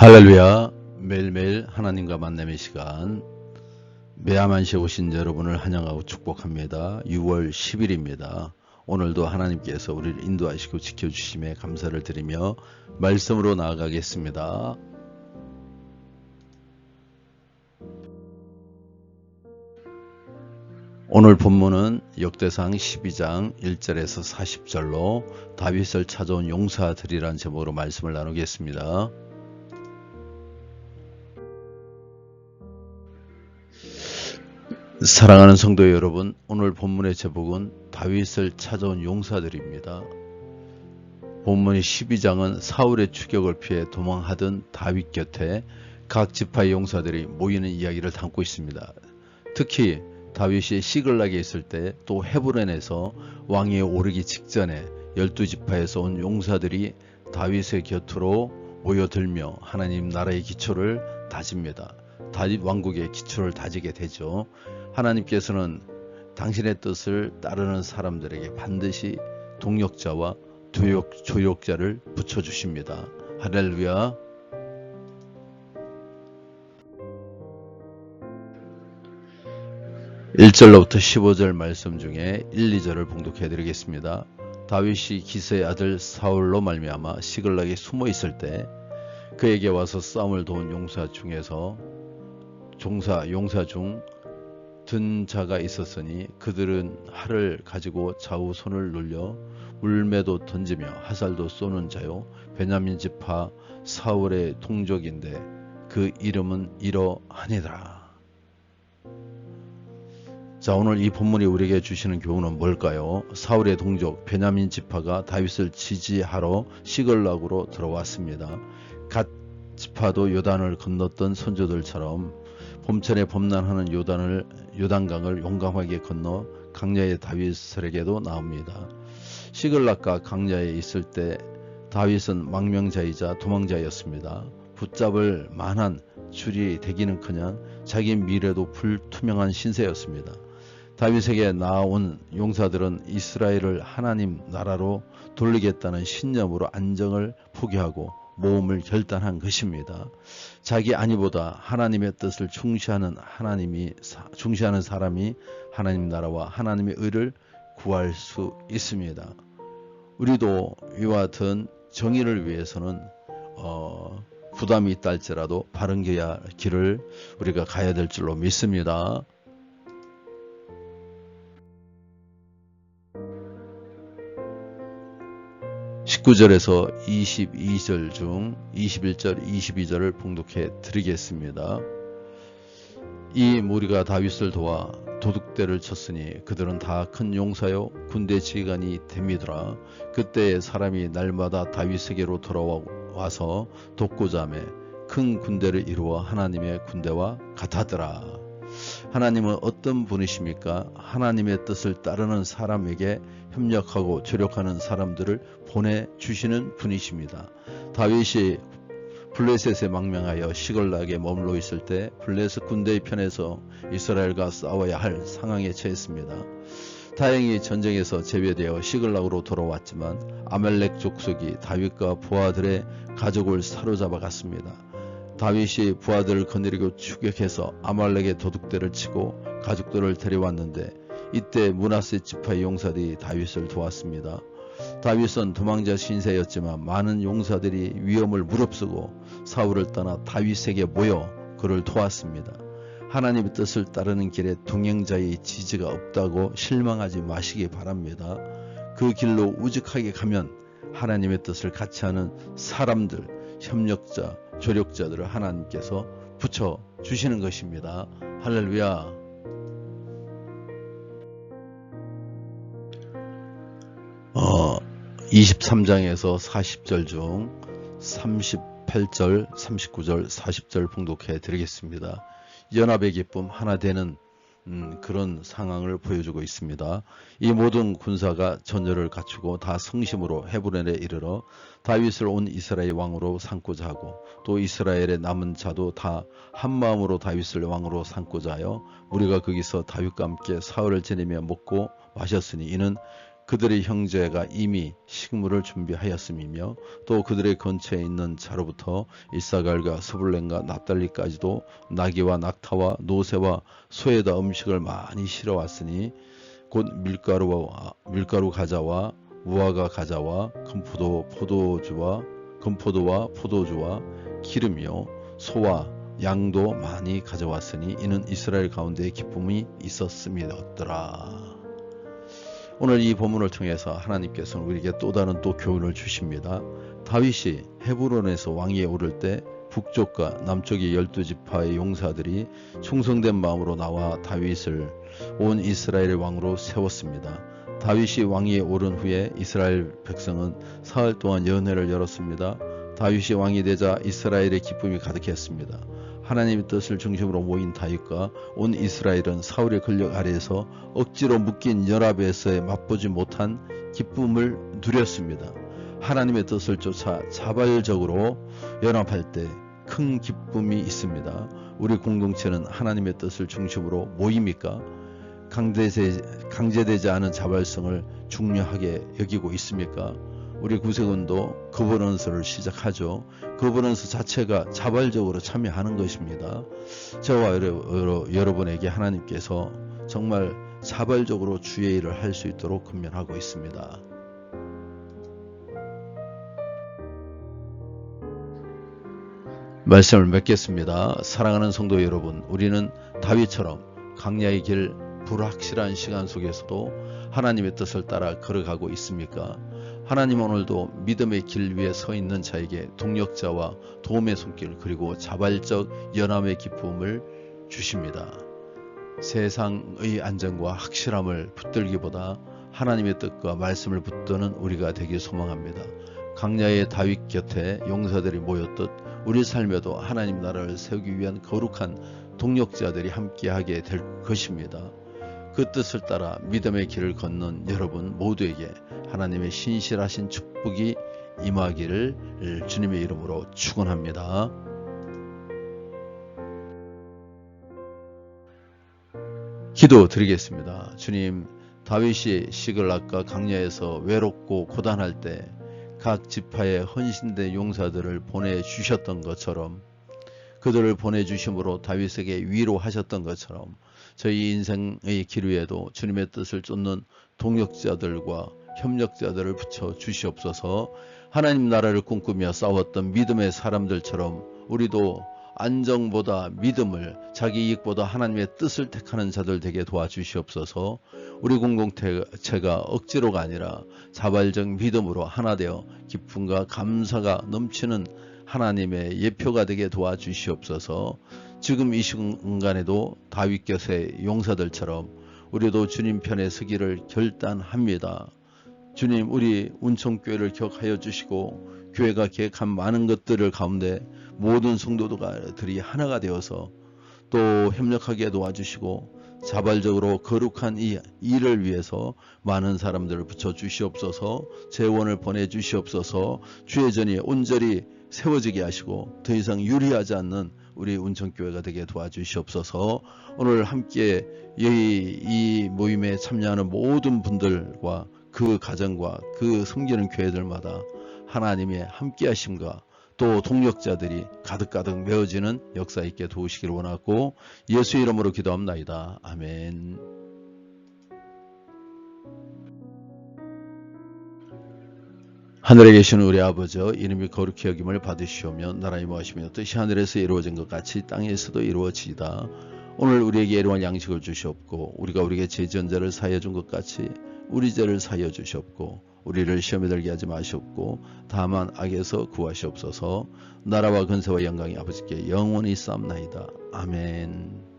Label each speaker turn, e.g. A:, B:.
A: 할렐루야. 매일매일 하나님과 만남의 시간, 매야만시에 오신 여러분을 환영하고 축복합니다. 6월 10일입니다. 오늘도 하나님께서 우리를 인도하시고 지켜주심에 감사를 드리며 말씀으로 나아가겠습니다. 오늘 본문은 역대상 12장 1절에서 40절로 다윗을 찾아온 용사들이란 제목으로 말씀을 나누겠습니다. 사랑하는 성도 여러분, 오늘 본문의 제목은 다윗을 찾아온 용사들입니다. 본문의 12장은 사울의 추격을 피해 도망하던 다윗 곁에 각 지파의 용사들이 모이는 이야기를 담고 있습니다. 특히 다윗이 시글락에 있을 때, 또 헤브론에서 왕위에 오르기 직전에 12지파에서 온 용사들이 다윗의 곁으로 모여들며 하나님 나라의 기초를 다집니다. 다윗 왕국의 기초를 다지게 되죠. 하나님께서는 당신의 뜻을 따르는 사람들에게 반드시 동력자와 조력자를 붙여주십니다. 할렐루야. (1절로부터) (15절) 말씀 중에 1, 2절을 봉독해 드리겠습니다. 다윗이 기스의 아들 사울로 말미암아 시글락에 숨어 있을 때 그에게 와서 싸움을 도운 용사 중 든 자가 있었으니 그들은 활을 가지고 좌우 손을 눌려 물매도 던지며 화살도 쏘는 자요, 베냐민 지파 사울의 동족인데 그 이름은 이러하니라. 자, 오늘 이 본문이 우리에게 주시는 교훈은 뭘까요? 사울의 동족 베냐민 지파가 다윗을 지지하러 시글락으로 들어왔습니다. 갓 지파도 요단을 건넜던 선조들처럼 봄철에 범람하는 요단강을 용감하게 건너 강야의 다윗에게도 나옵니다. 시글락과 강야에 있을 때 다윗은 망명자이자 도망자였습니다. 붙잡을 만한 줄이 되기는커녕 자기 미래도 불투명한 신세였습니다. 다윗에게 나온 용사들은 이스라엘을 하나님 나라로 돌리겠다는 신념으로 안정을 포기하고 모험을 결단한 것입니다. 자기 안위보다 하나님의 뜻을 중시하는 사람이 하나님 나라와 하나님의 의를 구할 수 있습니다. 우리도 이와 같은 정의를 위해서는 부담이 있다 할지라도 바른 길을 우리가 가야 될 줄로 믿습니다. (19절에서) (22절) 중 (21절) (22절을) 봉독해 드리겠습니다. 이 무리가 다윗을 도와 도둑대를 쳤으니 그들은 다 큰 용사요 군대 지휘관이 됨이더라. 그때 사람이 날마다 다윗에게로 돌아와서 돕고자 하며 큰 군대를 이루어 하나님의 군대와 같았더라. 하나님은 어떤 분이십니까? 하나님의 뜻을 따르는 사람에게 협력하고 조력하는 사람들을 보내주시는 분이십니다. 다윗이 블레셋에 망명하여 시글락에 머물러 있을 때 블레셋 군대의 편에서 이스라엘과 싸워야 할 상황에 처했습니다. 다행히 전쟁에서 제외되어 시글락으로 돌아왔지만 아말렉 족속이 다윗과 부하들의 가족을 사로잡아 갔습니다. 다윗이 부하들을 거느리고 추격해서 아말렉의 도둑대를 치고 가족들을 데려왔는데 이때 므낫세 지파의 용사들이 다윗을 도왔습니다. 다윗은 도망자 신세였지만 많은 용사들이 위험을 무릅쓰고 사울을 떠나 다윗에게 모여 그를 도왔습니다. 하나님의 뜻을 따르는 길에 동행자의 지지가 없다고 실망하지 마시기 바랍니다. 그 길로 우직하게 가면 하나님의 뜻을 같이 하는 사람들, 협력자, 조력자들을 하나님께서 붙여주시는 것입니다. 할렐루야. 23장에서 40절 중 38절, 39절, 40절 봉독해 드리겠습니다. 연합의 기쁨 하나 되는 그런 상황을 보여주고 있습니다. 이 모든 군사가 전열을 갖추고 다 성심으로 헤브론에 이르러 다윗을 온 이스라엘 왕으로 삼고자 하고 또 이스라엘의 남은 자도 다 한마음으로 다윗을 왕으로 삼고자 하여 우리가 거기서 다윗과 함께 사흘을 지내며 먹고 마셨으니 이는 그들의 형제가 이미 식물을 준비하였음이며 또 그들의 근처에 있는 자로부터 이사갈과 스불렘과 납달리까지도 나귀와 낙타와 노새와 소에다 음식을 많이 실어왔으니 곧 밀가루 가자와 무화과 가자와 금포도와 포도주와 기름이요 소와 양도 많이 가져왔으니 이는 이스라엘 가운데 기쁨이 있었음이었더라. 오늘 이 본문을 통해서 하나님께서는 우리에게 또 다른 또 교훈을 주십니다. 다윗이 헤브론에서 왕위에 오를 때 북쪽과 남쪽의 12지파의 용사들이 충성된 마음으로 나와 다윗을 온 이스라엘의 왕으로 세웠습니다. 다윗이 왕위에 오른 후에 이스라엘 백성은 사흘 동안 연회를 열었습니다. 다윗이 왕이 되자 이스라엘의 기쁨이 가득했습니다. 하나님의 뜻을 중심으로 모인 다윗과 온 이스라엘은 사울의 권력 아래에서 억지로 묶인 연합에서의 맛보지 못한 기쁨을 누렸습니다. 하나님의 뜻을 쫓아 자발적으로 연합할 때 큰 기쁨이 있습니다. 우리 공동체는 하나님의 뜻을 중심으로 모입니까? 강제되지 않은 자발성을 중요하게 여기고 있습니까? 우리 구세군도 거버넌스를 시작하죠. 거버넌스 자체가 자발적으로 참여하는 것입니다. 저와 여러분에게 하나님께서 정말 자발적으로 주의 일을 할 수 있도록 권면하고 있습니다. 말씀을 맺겠습니다. 사랑하는 성도 여러분, 우리는 다윗처럼 광야의 길 불확실한 시간 속에서도 하나님의 뜻을 따라 걸어가고 있습니까? 하나님은 오늘도 믿음의 길 위에 서 있는 자에게 동력자와 도움의 손길 그리고 자발적 연합의 기쁨을 주십니다. 세상의 안정과 확실함을 붙들기보다 하나님의 뜻과 말씀을 붙드는 우리가 되길 소망합니다. 광야의 다윗 곁에 용사들이 모였듯 우리 삶에도 하나님 나라를 세우기 위한 거룩한 동력자들이 함께하게 될 것입니다. 그 뜻을 따라 믿음의 길을 걷는 여러분 모두에게 하나님의 신실하신 축복이 임하기를 주님의 이름으로 축원합니다. 기도드리겠습니다. 주님, 다윗이 시글락과 광야에서 외롭고 고단할 때 각 지파의 헌신된 용사들을 보내주셨던 것처럼 그들을 보내주심으로 다윗에게 위로하셨던 것처럼 저희 인생의 길 위에도 주님의 뜻을 쫓는 동역자들과 협력자들을 붙여 주시옵소서. 하나님 나라를 꿈꾸며 싸웠던 믿음의 사람들처럼 우리도 안정보다 믿음을, 자기 이익보다 하나님의 뜻을 택하는 자들 되게 도와주시옵소서. 우리 공동체가 억지로가 아니라 자발적 믿음으로 하나 되어 기쁨과 감사가 넘치는 하나님의 예표가 되게 도와주시옵소서. 지금 이 순간에도 다윗 곁의 용사들처럼 우리도 주님 편에 서기를 결단합니다. 주님, 우리 운천교회를 기억하여 주시고 교회가 계획한 많은 것들을 가운데 모든 성도들이 하나가 되어서 또 협력하게 도와주시고 자발적으로 거룩한 이 일을 위해서 많은 사람들을 붙여주시옵소서. 재원을 보내주시옵소서. 주의 전이 온전히 세워지게 하시고 더 이상 유리하지 않는 우리 운천교회가 되게 도와주시옵소서. 오늘 함께 이 모임에 참여하는 모든 분들과 그 가정과 그 섬기는 교회들마다 하나님의 함께 하심과 또 동력자들이 가득가득 메워지는 역사 있게 도우시기를 원하고 예수 이름으로 기도합나이다. 아멘. 하늘에 계신 우리 아버지, 이름이 거룩히 여김을 받으시오며 나라의 무엇이며 뜻이 하늘에서 이루어진 것 같이 땅에서도 이루어지이다. 오늘 우리에게 일용할 양식을 주시옵고 우리가 우리에게 죄지은 자를 사하여 준 것 같이 우리 죄를 사하여 주시옵고 우리를 시험에 들게 하지 마시옵고 다만 악에서 구하시옵소서. 나라와 근세와 영광이 아버지께 영원히 쌓옵나이다. 아멘.